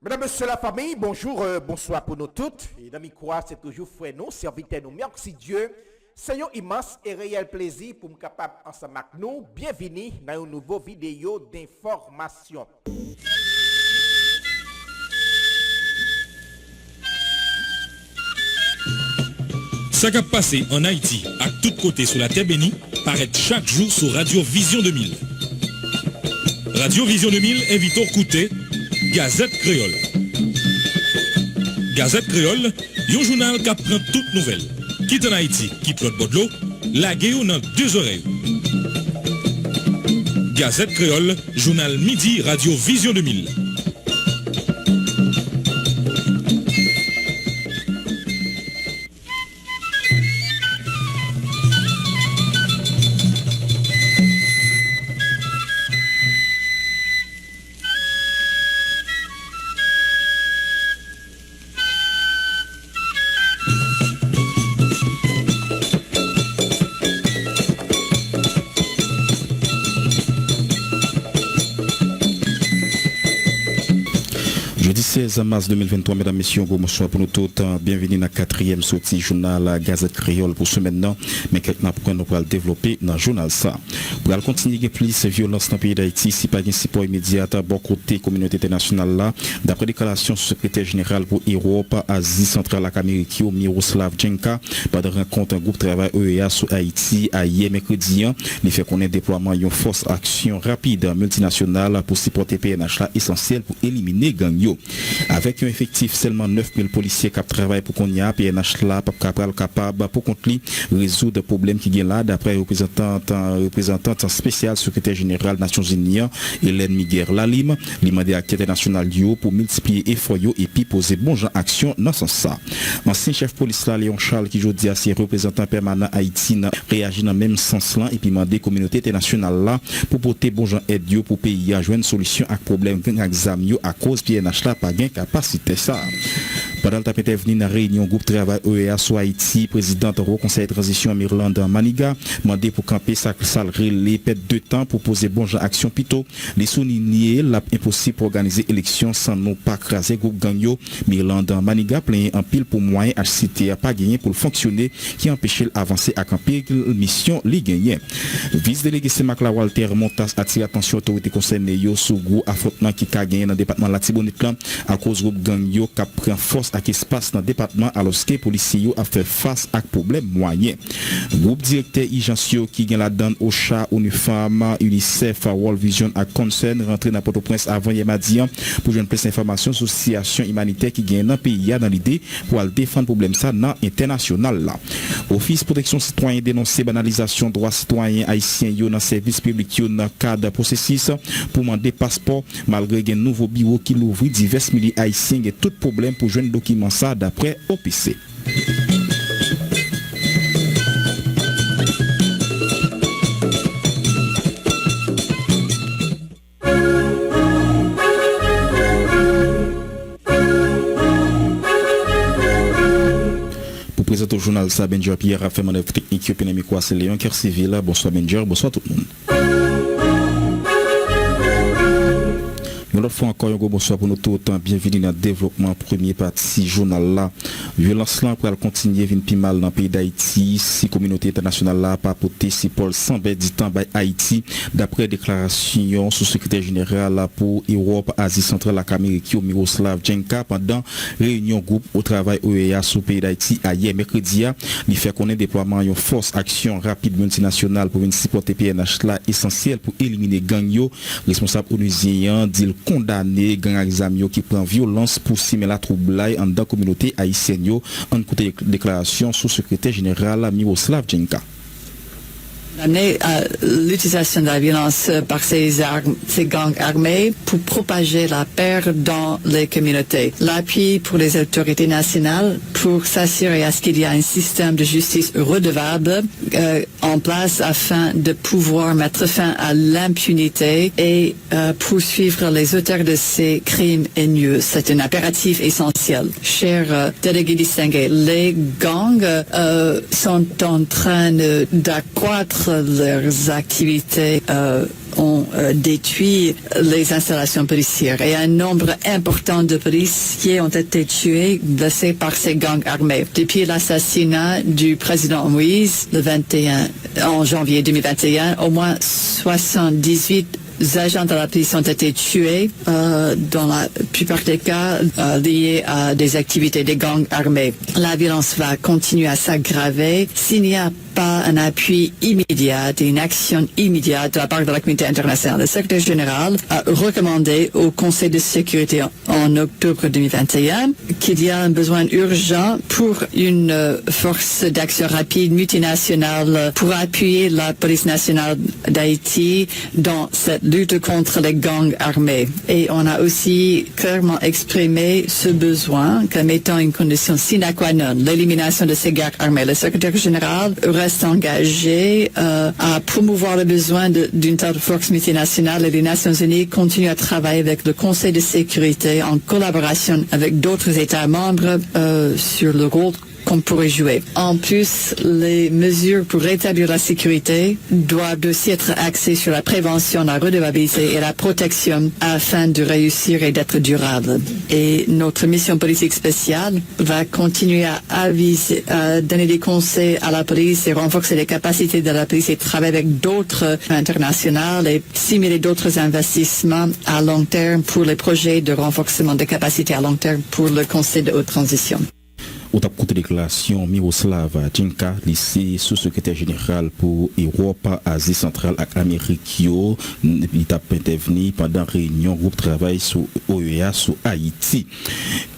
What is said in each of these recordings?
Mesdames, Messieurs la famille, bonjour, bonsoir pour nous toutes. Et dans mes croix, c'est toujours frère nous, serviteur nous. Merci Dieu. C'est un immense et réel plaisir pour nous capable ensemble avec nous. Bienvenue dans une nouvelle vidéo d'information. Ça qui a passé en Haïti, à tous côtés sur la terre bénie, paraît chaque jour sur Radio Vision 2000. Radio Vision 2000 invite au écouter Gazette Créole. Gazette Créole, un journal qui prend toutes nouvelles. Quitte en Haïti, quitte l'autre bord de l'eau, la gueule dans deux oreilles. Gazette Créole, journal midi, Radio Vision 2000. Jeudi 16 mars 2023, mesdames, messieurs, bonsoir pour nous toutes. Bienvenue dans la 4e sortie journal Gazette Créole pour ce maintenant. Mais quelqu'un pour nous pour le développer dans le journal ça. Pour continuer à plus violence dans le pays d'Haïti, si pas de support immédiat, bon côté communauté internationale là, d'après déclaration du secrétaire général pour Europe, Asie centrale Amérique, Miroslav Jenka, pendant rencontre un groupe de travail EEA sur Haïti, hier mercredi, il fait qu'on ait déploiement d'une force action rapide multinationale pour supporter PNH là essentiel pour éliminer gang. Avec un effectif seulement 9000 policiers qui travaillent pour qu'on y a PNH là capable pour qu'on résoudre les problèmes qui sont là d'après représentante spéciale secrétaire général Nations Unies Hélène Miguel Lalim, l'imandé acteur international pour multiplier efforts et puis poser bon genre action dans ce sens. Ancien chef police là Léon Charles qui aujourd'hui à ses représentants permanents Haïti réagit dans le même sens là et puis demander communauté internationale là pour porter bon genre aide pour pays à joindre solution à problème examen à cause PNH là pas gain capacité ça. Pendant le tapé venu dans réunion groupe travail EEA sur Haïti, présidente au conseil de transition Mirlande Maniga, demandé pour camper sa salarié les pètes de temps pour poser bon genre action plutôt les souligner l'impossible pour organiser élection sans nous pas craser groupe gagno Mirlande Maniga plein en pile pour moyen HCT a pas gagné pour fonctionner qui empêchait l'avancer à camper mission li gagné. Vice délégué Semakla Walter Montas attire attention autorité concernée yo sur gros affrontement qui a gagné dans le département Latibonite à cause groupe gang yo qui prend force à espace dans le département alors que les policiers a fait face à problème moyen. Groupe directeur Ijansio qui gagne la donne au chat Unifam UNICEF World Vision à Concern rentré dans Port-au-Prince avant hier mardi pour joindre plus d'informations association humanitaire qui gagne dans le pays dans l'idée pour défendre problème ça dans international là. Office protection citoyen dénoncer banalisation droits citoyens haïtiens yo dans service public yo dans cadre processus pour demander passeport malgré un nouveau bureau qui l'ouvre divers milliers haïtiens et tout problème pour joindre document ça d'après OPC. Pour présenter au journal ça, Benjer Pierre a fait manœuvre technique économique c'est Léon Kerciville. Bonsoir Benjer, bonsoir tout le monde. Une autre fois encore, un gros bonsoir pour nous tous. Bienvenue dans le développement premier partie journal là. Violence là pour continuer à venir plus mal dans le pays d'Haïti. Si communauté internationale là pas porté si Paul Sambet dit temps by Haïti d'après déclaration sous-secrétaire général pour Europe, Asie centrale Amérique Miroslav Jenka pendant réunion groupe au travail EEA sur le pays d'Haïti hier mercredi. Il fait connaître déploiement d'une force action rapide multinationale pour venir supporter PNH là essentiel pour éliminer gang yo responsable onusien dit condamné gang examio qui prend violence pour simuler la troublai en dans communauté haïtienne yo en côté déclaration sous secrétaire général Miroslav Jenka. L'utilisation de la violence par ces gangs armés pour propager la peur dans les communautés. L'appui pour les autorités nationales pour s'assurer à ce qu'il y a un système de justice redevable en place afin de pouvoir mettre fin à l'impunité et poursuivre les auteurs de ces crimes haineux. C'est un impératif essentiel. Chers délégués distingués, les gangs sont en train d'accroître leurs activités ont détruit les installations policières et un nombre important de policiers ont été tués, blessés par ces gangs armés. Depuis l'assassinat du président Moïse en janvier 2021, au moins 78 agents de la police ont été tués, dans la plupart des cas liés à des activités des gangs armés. La violence va continuer à s'aggraver s'il n'y a pas un appui immédiat et une action immédiate de la part de la communauté internationale. Le secrétaire général a recommandé au Conseil de sécurité en octobre 2021 qu'il y a un besoin urgent pour une force d'action rapide multinationale pour appuyer la police nationale d'Haïti dans cette lutte contre les gangs armés. Et on a aussi clairement exprimé ce besoin comme étant une condition sine qua non, l'élimination de ces gangs armés. Le secrétaire général reste engagé à promouvoir le besoin d'une telle force multinationale et les Nations Unies continuent à travailler avec le Conseil de sécurité en collaboration avec d'autres États membres sur le rôle qu'on pourrait jouer. En plus, les mesures pour rétablir la sécurité doivent aussi être axées sur la prévention, la redevabilité et la protection afin de réussir et d'être durable. Et notre mission politique spéciale va continuer à donner des conseils à la police et renforcer les capacités de la police et travailler avec d'autres internationales et simuler d'autres investissements à long terme pour les projets de renforcement des capacités à long terme pour le Conseil de haute transition. Au tap côté déclaration Miroslav Tinka, lycée sous-secrétaire général pour Europe, Asie centrale et Amérique, il t'a intervenu pendant réunion groupe travail sur OEA sur Haïti.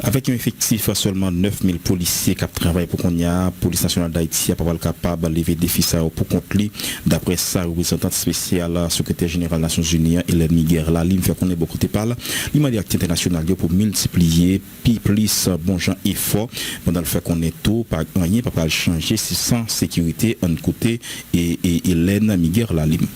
Avec un effectif seulement 9000 policiers qui travaillent pour qu'on y a, police nationale d'Haïti a pas capable de lever défi ça pour contre lui. D'après ça, représentante spéciale, secrétaire général des Nations Unies, Hélène Miguel, là, il fait qu'on est beaucoup de parle. Il m'a dit acte international pour multiplier, puis plus bon gens effort pendant le fait qu'on est tout, pas rien, pas changer, sans sécurité en côté et Hélène Miguel Lalim.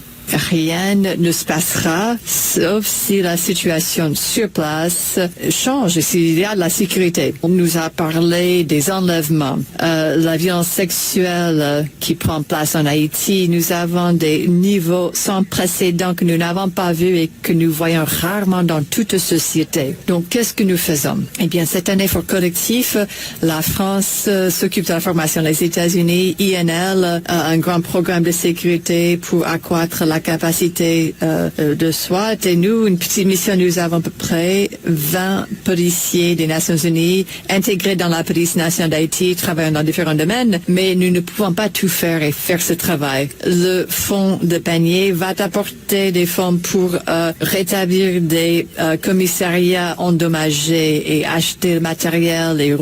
Rien ne se passera sauf si la situation sur place change et s'il y a de la sécurité. On nous a parlé des enlèvements, la violence sexuelle qui prend place en Haïti. Nous avons des niveaux sans précédent que nous n'avons pas vus et que nous voyons rarement dans toute société. Donc, qu'est-ce que nous faisons? Eh bien, c'est un effort collectif. La France s'occupe de la formation. Les États-Unis, INL, un grand programme de sécurité pour accroître la capacité de SWAT. Et nous, une petite mission, nous avons à peu près 20 policiers des Nations Unies intégrés dans la police nationale d'Haïti, travaillant dans différents domaines, mais nous ne pouvons pas tout faire et faire ce travail. Le fonds de panier va apporter des fonds pour rétablir des commissariats endommagés et acheter le matériel et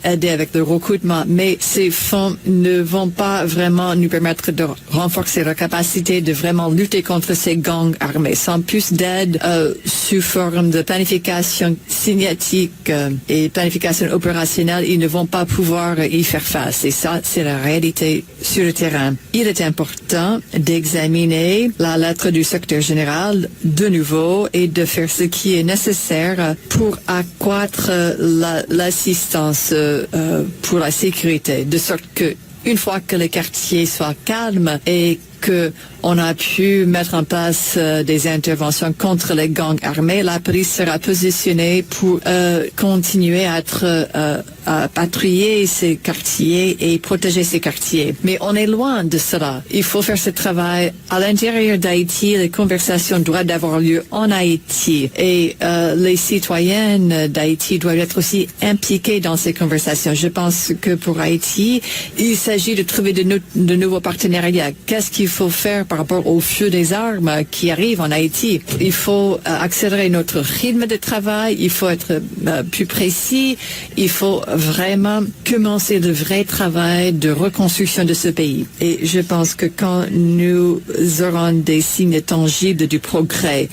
aider avec le recrutement, mais ces fonds ne vont pas vraiment nous permettre de renforcer la capacité de vraiment lutter contre ces gangs armés. Sans plus d'aide sous forme de planification cinétique et planification opérationnelle, ils ne vont pas pouvoir y faire face. Et ça, c'est la réalité sur le terrain. Il est important d'examiner la lettre du secrétaire général de nouveau et de faire ce qui est nécessaire pour accroître l'assistance pour la sécurité, de sorte que une fois que les quartiers soient calmes et que on a pu mettre en place des interventions contre les gangs armés, la police sera positionnée pour continuer à être à patrouiller ces quartiers et protéger ces quartiers. Mais on est loin de cela. Il faut faire ce travail à l'intérieur d'Haïti. Les conversations doivent avoir lieu en Haïti et les citoyennes d'Haïti doivent être aussi impliquées dans ces conversations. Je pense que pour Haïti, il s'agit de trouver de nouveaux partenariats. Qu'est-ce qu'il faut faire par rapport au feu des armes qui arrivent en Haïti? Il faut accélérer notre rythme de travail, il faut être plus précis, il faut vraiment commencer le vrai travail de reconstruction de ce pays. Et je pense que quand nous aurons des signes tangibles du progrès,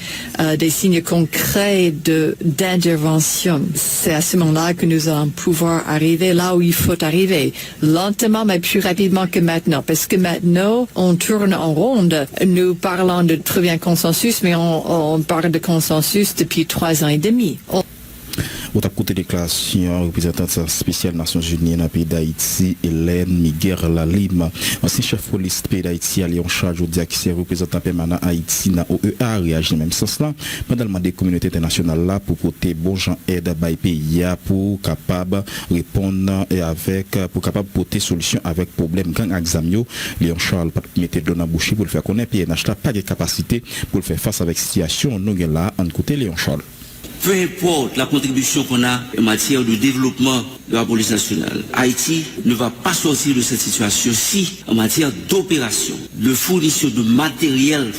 des signes concrets d'intervention, c'est à ce moment-là que nous allons pouvoir arriver là où il faut arriver. Lentement, mais plus rapidement que maintenant. Parce que maintenant, on tourne en ronde. Nous parlons de trouver un consensus, mais on parle de consensus depuis 3 ans et demi. Au côté déclaration, représentante spéciale Nations Unies dans le pays d'Haïti, Hélène Miguel Lalime, ancien chef police pays d'Haïti, allié en charge au qui est représentant permanent Haïti dans OEA, réagit dans le même sens là, pendant le des communautés internationales là pour porter bon gens aide by pays pour capable répondre et avec pour capable porter solution avec problème gang examio. Léon Charles mettait dans la bouche pour le faire connaître PNH là pas de capacité pour le faire face avec situation nous là en côté Léon Charles. Peu importe la contribution qu'on a en matière de développement de la police nationale, Haïti ne va pas sortir de cette situation si, en matière d'opération, de fourniture de matériel,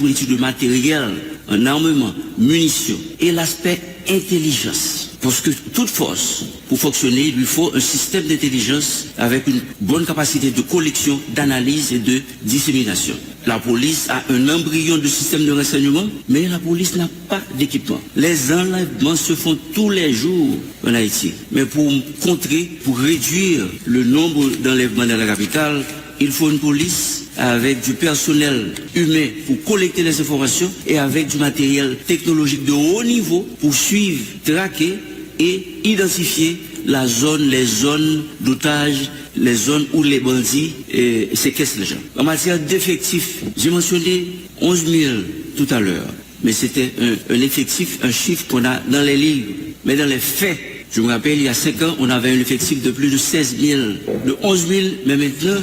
en armement, munitions et l'aspect intelligence. Parce que toute force, pour fonctionner, il lui faut un système d'intelligence avec une bonne capacité de collection, d'analyse et de dissémination. La police a un embryon de système de renseignement, mais la police n'a pas d'équipement. Les enlèvements se font tous les jours en Haïti. Mais pour contrer, pour réduire le nombre d'enlèvements dans la capitale, il faut une police avec du personnel humain pour collecter les informations et avec du matériel technologique de haut niveau pour suivre, traquer et identifier la zone, les zones d'otages, les zones où les bandits séquestrent les gens. En matière d'effectifs, j'ai mentionné 11 000 tout à l'heure, mais c'était un effectif, un chiffre qu'on a dans les livres. Mais dans les faits, je me rappelle, il y a 5 ans, on avait un effectif de plus de 16 000, de 11 000, mais maintenant,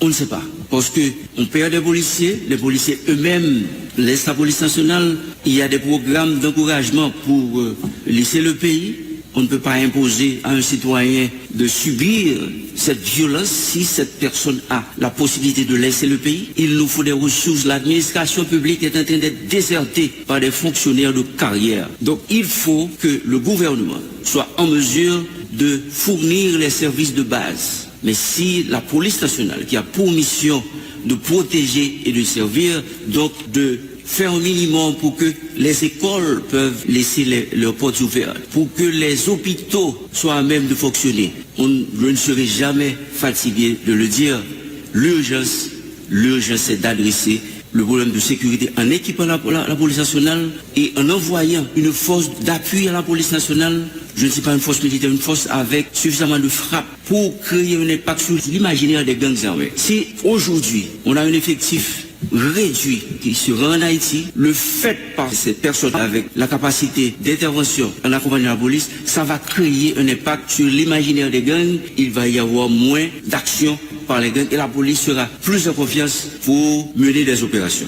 on ne sait pas. Parce qu'on perd des policiers, les policiers eux-mêmes laissent la police nationale. Il y a des programmes d'encouragement pour laisser le pays. On ne peut pas imposer à un citoyen de subir cette violence si cette personne a la possibilité de laisser le pays. Il nous faut des ressources. L'administration publique est en train d'être désertée par des fonctionnaires de carrière. Donc il faut que le gouvernement soit en mesure de fournir les services de base. Mais si la police nationale, qui a pour mission de protéger et de servir, donc de faire un minimum pour que les écoles peuvent laisser leurs portes ouvertes, pour que les hôpitaux soient à même de fonctionner, je ne serai jamais fatigué de le dire, l'urgence c'est d'adresser le problème de sécurité en équipant la police nationale et en envoyant une force d'appui à la police nationale. Je ne sais pas une force militaire, une force avec suffisamment de frappe pour créer un impact sur l'imaginaire des gangs armés. Si aujourd'hui on a un effectif réduit qui se rend en Haïti, le fait par ces personnes avec la capacité d'intervention en accompagnant la police, ça va créer un impact sur l'imaginaire des gangs. Il va y avoir moins d'action par les gangs et la police sera plus en confiance pour mener des opérations.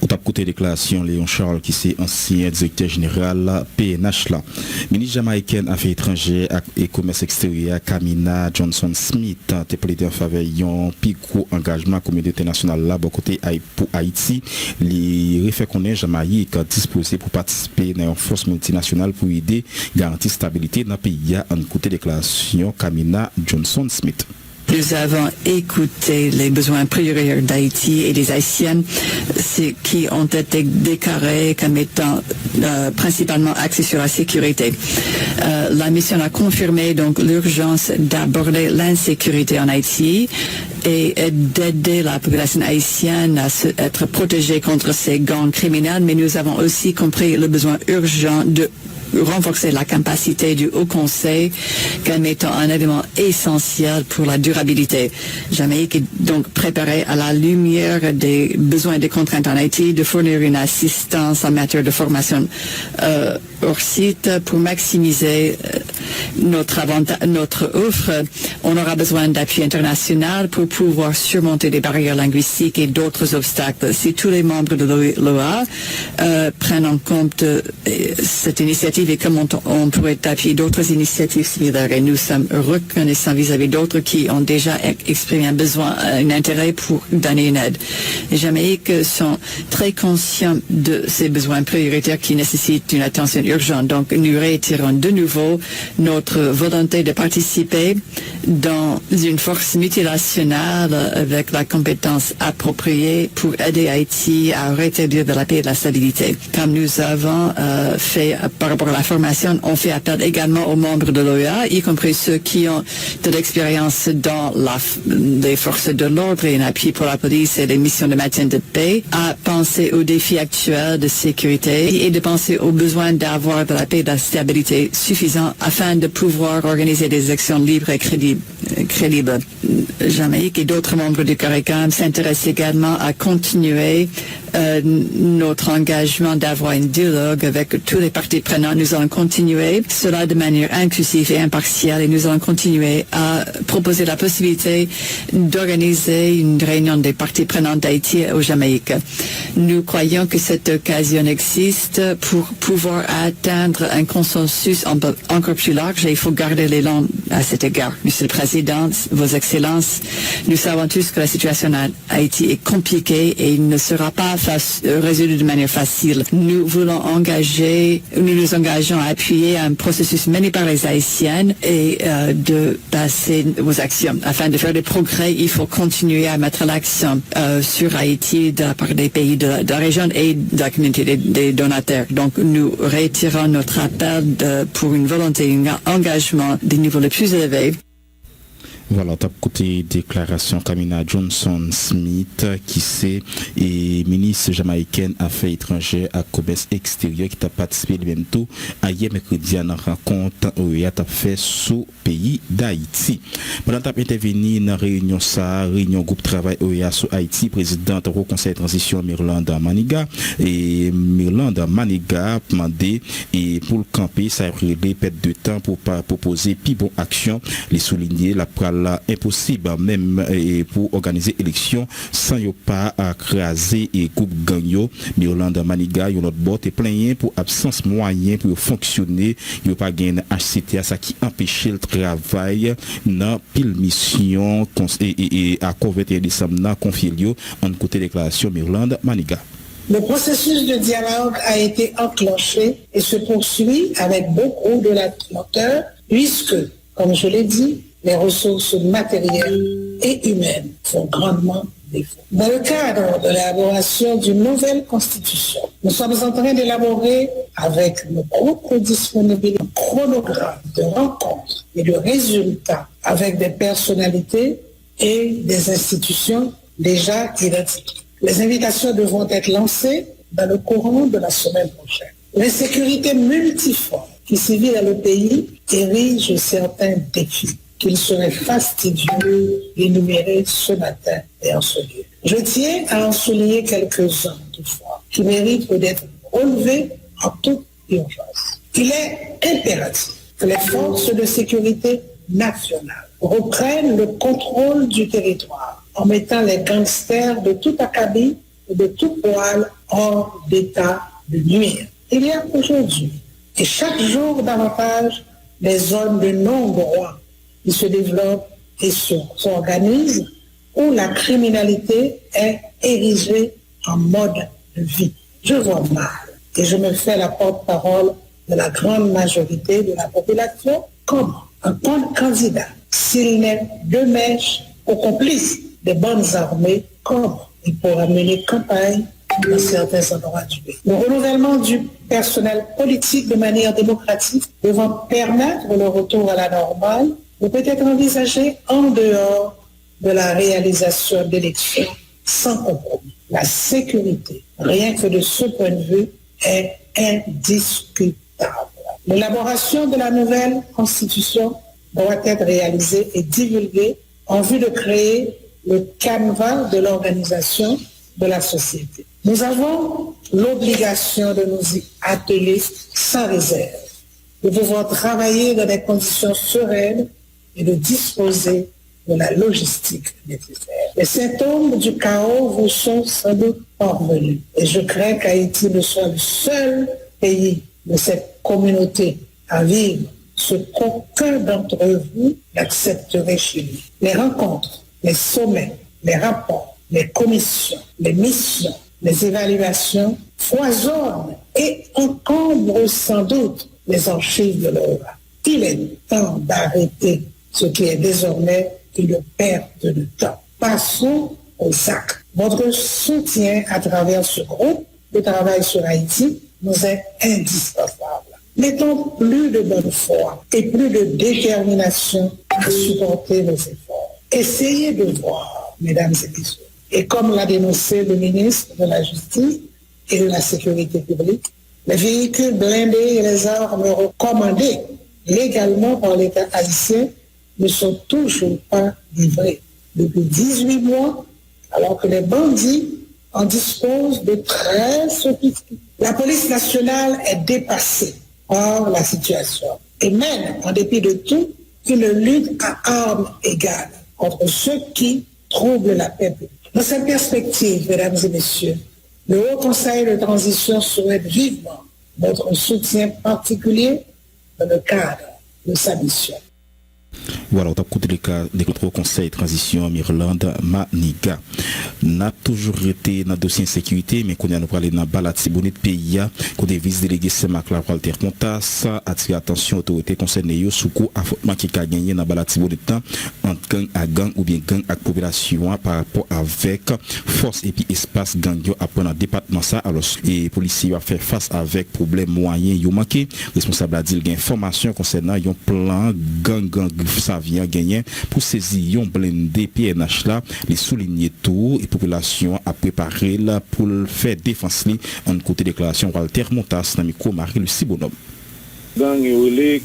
Au top côté déclaration, Léon Charles, qui est ancien directeur général PNH là. Ministre jamaïcaine Affaires étrangères et commerce extérieur, Kamina Johnson Smith, a plaidé en faveur d'un plus gros engagement communauté internationale là, côté pour Haïti. Il refait connaître Jamaïque disposé pour participer dans une force multinationale pour aider garantir stabilité dans le pays. En côté déclaration, Kamina Johnson Smith. Nous avons écouté les besoins prioritaires d'Haïti et des Haïtiennes qui ont été déclarés comme étant principalement axés sur la sécurité. La mission a confirmé donc l'urgence d'aborder l'insécurité en Haïti et d'aider la population haïtienne à être protégée contre ces gangs criminels, mais nous avons aussi compris le besoin urgent de renforcer la capacité du Haut Conseil comme étant un élément essentiel pour la durabilité. Jamaïque est donc préparé à la lumière des besoins et des contraintes en Haïti de fournir une assistance en matière de formation hors site pour maximiser notre offre. On aura besoin d'appui international pour pouvoir surmonter des barrières linguistiques et d'autres obstacles. Si tous les membres de l'OA prennent en compte cette initiative et comment on pourrait appuyer d'autres initiatives similaires, et nous sommes reconnaissants vis-à-vis d'autres qui ont déjà exprimé un besoin, un intérêt pour donner une aide. Les Jamaïques sont très conscients de ces besoins prioritaires qui nécessitent une attention urgente. Donc, nous réitérons de nouveau notre volonté de participer dans une force multinationale avec la compétence appropriée pour aider Haïti à rétablir de la paix et de la stabilité. Comme nous avons fait par rapport à la formation, on fait appel également aux membres de l'OEA, y compris ceux qui ont de l'expérience dans les forces de l'ordre et un appui pour la police et les missions de maintien de paix, à penser aux défis actuels de sécurité et de penser aux besoins d'avoir de la paix et de la stabilité suffisants afin de pouvoir organiser des actions libres et crédibles. Jamaïque et d'autres membres du CARICOM s'intéressent également à continuer notre engagement d'avoir un dialogue avec tous les parties prenantes. Nous allons continuer cela de manière inclusive et impartiale et nous allons continuer à proposer la possibilité d'organiser une réunion des parties prenantes d'Haïti au Jamaïque. Nous croyons que cette occasion existe pour pouvoir atteindre un consensus encore plus large et il faut garder l'élan à cet égard. Monsieur le Président, Vos Excellences, nous savons tous que la situation à Haïti est compliquée et il ne sera pas résolu de manière facile. Nous nous engageons à appuyer un processus mené par les Haïtiennes et de passer aux actions. Afin de faire des progrès, il faut continuer à mettre l'accent sur Haïti de la part des pays de la région et de la communauté des donateurs. Donc nous retirons notre appel pour une volonté, un engagement des niveaux les plus élevés. Voilà, t'as côté déclaration Kamina Johnson-Smith, qui c'est ministre jamaïcaine Affaires étrangères à commerce extérieur, qui t'a participé même tout hier mercredi à une rencontre OEA t'a fait sous pays d'Haïti. Pendant t'as intervenu dans réunion groupe travail OEA sur Haïti, présidente au conseil de transition Mirlanda Maniga et Mirlanda Maniga demandé et pour le camper ça relève perte de temps pour pas proposer puis bon action les souligner la impossible même pour organiser élection sans y pas craser et groupe gagno Mirlanda Maniga y notre bord est plein pour absence moyen pour fonctionner y pas gain HCTA ça qui empêche le travail dans pile mission et à 21 décembre confié en côté déclaration Mirlanda Maniga. Le processus de dialogue a été enclenché et se poursuit avec beaucoup de la lenteur puisque, comme je l'ai dit, les ressources matérielles et humaines font grandement défaut. Dans le cadre de l'élaboration d'une nouvelle constitution, nous sommes en train d'élaborer avec nos propres disponibilités un chronogramme de rencontres et de résultats avec des personnalités et des institutions déjà identifiées. Les invitations devront être lancées dans le courant de la semaine prochaine. L'insécurité multiforme qui sévit dans le pays érige certains défis qu'il serait fastidieux d'énumérer ce matin et en ce lieu. Je tiens à en souligner quelques-uns toutefois qui méritent d'être relevés en toute urgence. Il est impératif que les forces de sécurité nationales reprennent le contrôle du territoire en mettant les gangsters de tout acabit et de tout poil hors d'état de nuire. Il y a aujourd'hui et chaque jour davantage des zones de non-droit qui se développent et s'organisent où la criminalité est érigée en mode de vie. Je vois mal et je me fais la porte-parole de la grande majorité de la population. Comment un candidat, s'il n'est de mèche au complice des bonnes armées, comment il pourra mener campagne dans certains endroits du pays. Le renouvellement du personnel politique de manière démocratique devant permettre le retour à la normale peut être envisagé en dehors de la réalisation d'élections sans compromis. La sécurité, rien que de ce point de vue, est indiscutable. L'élaboration de la nouvelle constitution doit être réalisée et divulguée en vue de créer le canevas de l'organisation de la société. Nous avons l'obligation de nous y atteler sans réserve, de pouvoir travailler dans des conditions sereines et de disposer de la logistique nécessaire. Les symptômes du chaos vous sont sans doute parvenus et je crains qu'Haïti ne soit le seul pays de cette communauté à vivre ce qu'aucun d'entre vous n'accepterait chez lui. Les rencontres, les sommets, les rapports, les commissions, les missions, les évaluations foisonnent et encombrent sans doute les archives de l'OEA. Il est temps d'arrêter ce qui est désormais une perte de temps. Passons aux actes. Votre soutien à travers ce groupe de travail sur Haïti nous est indispensable. Mettons plus de bonne foi et plus de détermination à supporter nos efforts. Essayez de voir, mesdames et messieurs, et comme l'a dénoncé le ministre de la Justice et de la Sécurité publique, les véhicules blindés et les armes recommandées légalement par l'État haïtien ne sont toujours pas livrés depuis 18 mois, alors que les bandits en disposent de très sophistiqués. La police nationale est dépassée par la situation et mène, en dépit de tout, une lutte à armes égales contre ceux qui troublent la paix publique. Dans cette perspective, mesdames et messieurs, le Haut Conseil de transition souhaite vivement notre soutien particulier dans le cadre de sa mission. Voilà, on a écouté le cas des conseil transition en Irlande, Maniga. N'a toujours été dans le dossier insécurité, mais qu'on a parlé dans la Tibonite pays, qu'on a vice-délégué Saint-Marc Walter Montas, attirer attention autorité concernée sous coup affrontement qui a gagné dans la Tibonite entre gang à gang ou bien gang à population par rapport avec force et puis espace gang après dans le département ça. Alors, les policiers ont fait face avec problème moyen, ils ont manqué. Responsable a dit qu'il y a information concernant un plan gang ça vient gagner pour saisir un blindé PNH là, les souligner tout et population a préparé là pour faire défense en côté déclaration Walter Montas dans micro Marie le Sibonhomme. Gang et relais,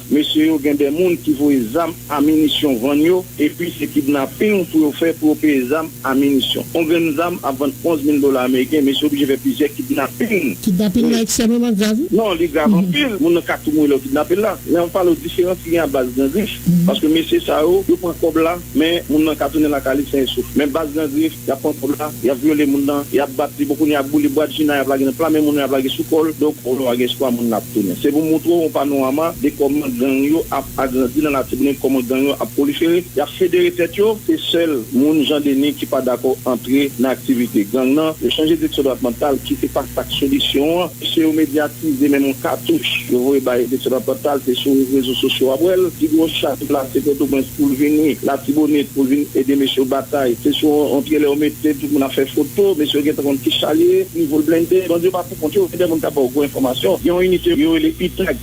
monsieur, il y a des gens qui font des armes à munitions vanyo et puis c'est kidnapping pour faire pour payer des armes à munitions. On gagne des armes à $11 000 américains, monsieur, je vais plusieurs kidnapping. Kidnapping là extrêmement grave? Non, les grave en pile. On n'a qu'à tout le kidnapping là. Mais on parle de différence qui est à base d'un griffe. Parce que monsieur Sao, il prend comme là, mais on n'a qu'à tourner la calice sans souffle. Mais base d'un griffe, il y a pas comme là, il y a violé mon dent, il y a battu beaucoup, il y a boulé boîte, il y a blagué plein, mais on a blagué sous col, donc on a espoir mon n'a tourné. Pour montrer un panorama de comment gang yo a agrandi dans la Tibonite, comment gang yo a proliféré. Il y a fédéré tête yo, c'est seul mon Jean Denis qui pas d'accord entrer dans l'activité gang nan. Le changer de départemental qui fait pas ta solution, c'est au médiatiser même en cartouche. Je vois ba départemental c'est sur les réseaux sociaux après, qui gros chat là c'est pour venir la Tibonite pour venir aider monsieur bataille. C'est sur entre les remettre tout le monde a fait photo, monsieur qui est qui chalier, niveau blindé, bon Dieu pas pour compter, des monde pas beaucoup information. Il y a une unité yo les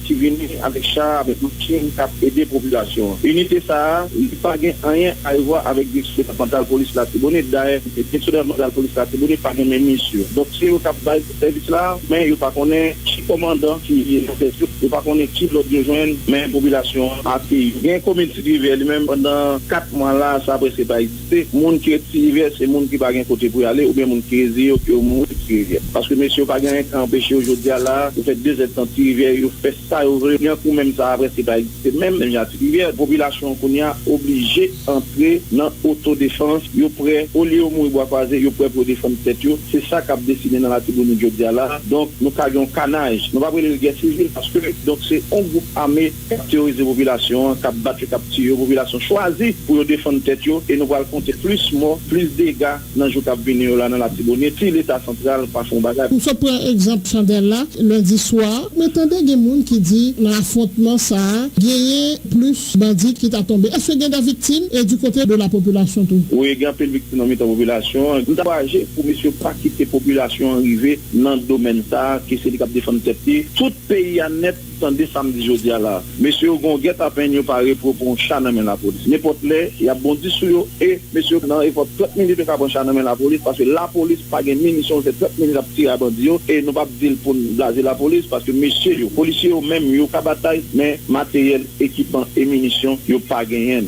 qui viennent avec char, avec machine, qui aider la population. Unité ça, il n'y a pas rien à voir avec le départemental police la Tibonite. D'ailleurs, le départemental police la Tibonite pas de même mission. Donc, si vous avez ce service là, mais il n'y a pas connaître qui commandant qui est il n'y a pas connaître qui l'autre besoin, mais la population a payé. Il y a une communauté rivière lui-même pendant 4 mois là, ça après c'est pas existé. Les gens qui est rivière, c'est les gens qui n'ont pas de côté pour y aller, ou bien les gens qui résistent, ou bien les gens qui rivière. Parce que monsieur pas gagné qu'à empêcher aujourd'hui là, vous faites 2 ans de rivière, vous faites ça, bien pour même ça après c'est pas existé même la population qu'on a obligé d'entrer dans l'autodéfense, yo prêt au lieu où bois croisé, yo prêt pour défendre tête yo. C'est ça qu'a décidé dans la Tibonite aujourd'hui là. Donc nous avons canage, nous pas prendre guerre civile parce que donc c'est un groupe armé qui terrorise la population, qui battre capturer la population choisie pour défendre tête yo et nous allons compter plus morts, plus dégâts dans le jour qui venir là dans la Tibonite si l'état central pas font bagarre. Pour ça prendre exemple Chandel là lundi soir, mais attendez des gens qui dit dans l'affrontement ça, gagner plus bandits qui t'a tombé. Est-ce qu'il y a des victimes et du côté de la population tout? Oui, il y a peu de victimes dans la population. Nous avons agi pour monsieur pas quitter la population arrivée dans le domaine ça, qui c'est le cap défendre tête. Tout pays a net attendez samedi jeudi là. Monsieur Gonguet a peine paré pour un chat dans la police. N'importe les, il y a bondi sur eux et monsieur non, il faut 30 minutes de cap chat dans la police parce que la police pas de munitions, c'est 30 minutes à tirer à bandi et nous pas dire pour blaser la police parce que monsieur les policiers eux même yo ka bataille mais matériel, équipement et munitions yo pas gagné.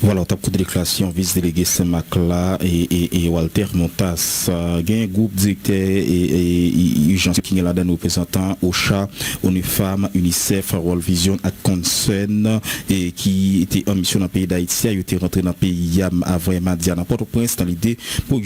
Voilà, on a beaucoup de déclarations vice-délégué Saint-Marc là et Walter Montas. Il y a un groupe directeur et urgence qui est là dans nos représentants OCHA, ONU Femmes, UNICEF, World Vision, à Concern et qui était en mission dans le pays d'Haïti, il était rentré dans le pays avant Madiana Port-au-Prince dans l'idée pour